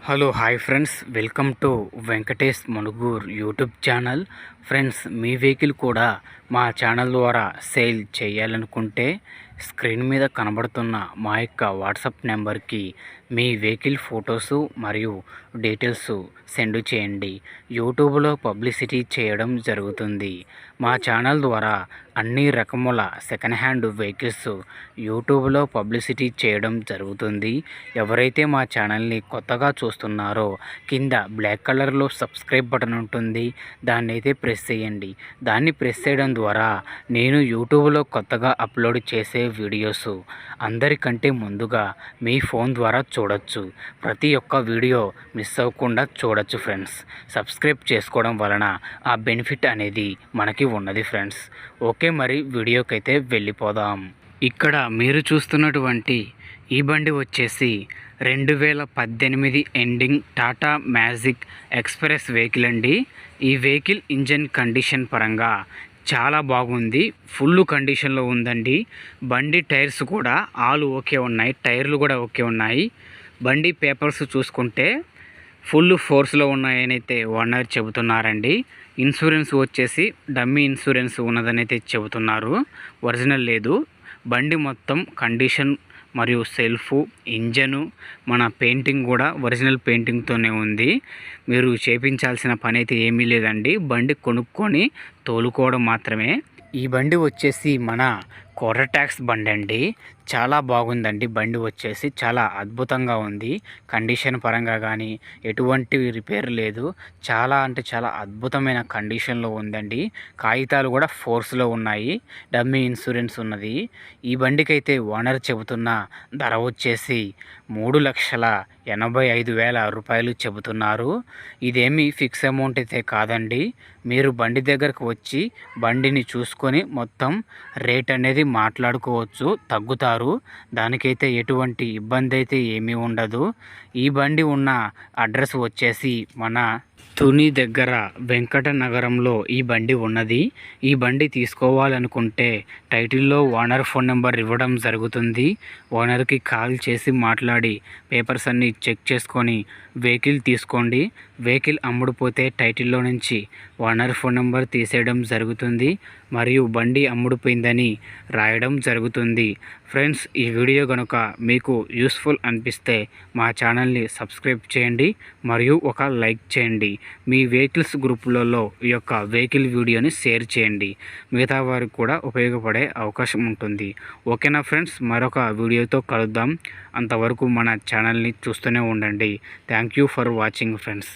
Hello hi friends, welcome to Venkatesh Manugur YouTube channel. Friends, me vehicle కూడా మా channel ద్వారా sale చేయాలనుకుంటే స్క్రీన్ మీద కనబడుతున్న మా యొక్క వాట్సాప్ నెంబర్కి మీ వెహికల్ ఫొటోసు మరియు డీటెయిల్స్ సెండ్ చేయండి. యూట్యూబ్లో పబ్లిసిటీ చేయడం జరుగుతుంది. మా ఛానల్ ద్వారా అన్ని రకముల సెకండ్ హ్యాండ్ వెహికల్స్ యూట్యూబ్లో పబ్లిసిటీ చేయడం జరుగుతుంది. ఎవరైతే మా ఛానల్ని కొత్తగా చూస్తున్నారో కింద బ్లాక్ కలర్లో సబ్స్క్రైబ్ బటన్ ఉంటుంది, దాన్ని అయితే ప్రెస్ చేయండి. దాన్ని ప్రెస్ చేయడం ద్వారా నేను యూట్యూబ్లో కొత్తగా అప్లోడ్ చేసే వీడియోస్ అందరికంటే ముందుగా మీ ఫోన్ ద్వారా చూడొచ్చు. ప్రతి ఒక్క వీడియో మిస్ అవ్వకుండా చూడొచ్చు ఫ్రెండ్స్. సబ్స్క్రైబ్ చేసుకోవడం వలన ఆ బెనిఫిట్ అనేది మనకి ఉన్నది ఫ్రెండ్స్. ఓకే, మరి వీడియోకి అయితే వెళ్ళిపోదాం. ఇక్కడ మీరు చూస్తున్నటువంటి ఈ బండి వచ్చేసి 2018 ending Tata magic express vehicle అండి. ఈ వెహికల్ ఇంజన్ కండిషన్ పరంగా చాలా బాగుంది, ఫుల్ కండిషన్లో ఉందండి. బండి టైర్స్ కూడా ఆల్ ఓకే ఉన్నాయి, టైర్లు కూడా ఓకే ఉన్నాయి. బండి పేపర్స్ చూసుకుంటే ఫుల్ ఫోర్స్లో ఉన్నాయని అయితే ఓనర్ చెబుతున్నారండి. ఇన్సూరెన్స్ వచ్చేసి డమ్మీ ఇన్సూరెన్స్ ఉన్నదని అయితే చెబుతున్నారు, ఒరిజినల్ లేదు. బండి మొత్తం కండిషన్ మరియు సెల్ఫ్, ఇంజను, మన పెయింటింగ్ కూడా ఒరిజినల్ పెయింటింగ్తోనే ఉంది. మీరు చేయించాల్సిన పని అయితే ఏమీ లేదండి, బండి కొనుక్కొని తోలుకోవడం మాత్రమే. ఈ బండి వచ్చేసి మన కోటర్ ట్యాక్స్ బండి అండి. చాలా బాగుందండి, బండి వచ్చేసి చాలా అద్భుతంగా ఉంది. కండిషన్ పరంగా కానీ ఎటువంటి రిపేర్ లేదు, చాలా అంటే చాలా అద్భుతమైన కండిషన్లో ఉందండి. కాగితాలు కూడా ఫోర్స్లో ఉన్నాయి, డమ్మీ ఇన్సూరెన్స్ ఉన్నది. ఈ బండికి అయితే ఓనర్ చెబుతున్న ధర వచ్చేసి 3,85,000 రూపాయలు చెబుతున్నారు. ఇదేమీ ఫిక్స్ అమౌంట్ అయితే కాదండి. మీరు బండి దగ్గరకు వచ్చి బండిని చూసుకొని మొత్తం రేట్ అనేది మాట్లాడుకోవచ్చు, తగ్గుతారు. దానికైతే ఎటువంటి ఇబ్బంది అయితే ఏమీ ఉండదు. ఈ బండి ఉన్న అడ్రస్ వచ్చేసి మన తుని దగ్గర వెంకట నగరంలో ఈ బండి ఉన్నది. ఈ బండి తీసుకోవాలనుకుంటే టైటిల్లో ఓనర్ ఫోన్ నెంబర్ ఇవ్వడం జరుగుతుంది. ఓనర్కి కాల్ చేసి మాట్లాడి పేపర్స్ అన్నీ చెక్ చేసుకొని వెహికల్ తీసుకోండి. వెహికల్ అమ్ముడుపోతే టైటిల్లో నుంచి ఓనర్ ఫోన్ నెంబర్ తీసేయడం జరుగుతుంది మరియు బండి అమ్ముడుపోయిందని రాయడం జరుగుతుంది. ఫ్రెండ్స్, ఈ వీడియో కనుక మీకు యూస్ఫుల్ అనిపిస్తే మా ఛానల్ని సబ్స్క్రైబ్ చేయండి మరియు ఒక లైక్ చేయండి. మీ వెహికల్స్ గ్రూపులలో ఈ యొక్క వెహికల్ వీడియోని షేర్ చేయండి, మిగతా వారికి కూడా ఉపయోగపడే అవకాశం ఉంటుంది. ఓకేనా ఫ్రెండ్స్, మరొక వీడియోతో కలుద్దాం. అంతవరకు మన ఛానల్ని చూస్తూనే ఉండండి. Thank you for watching friends.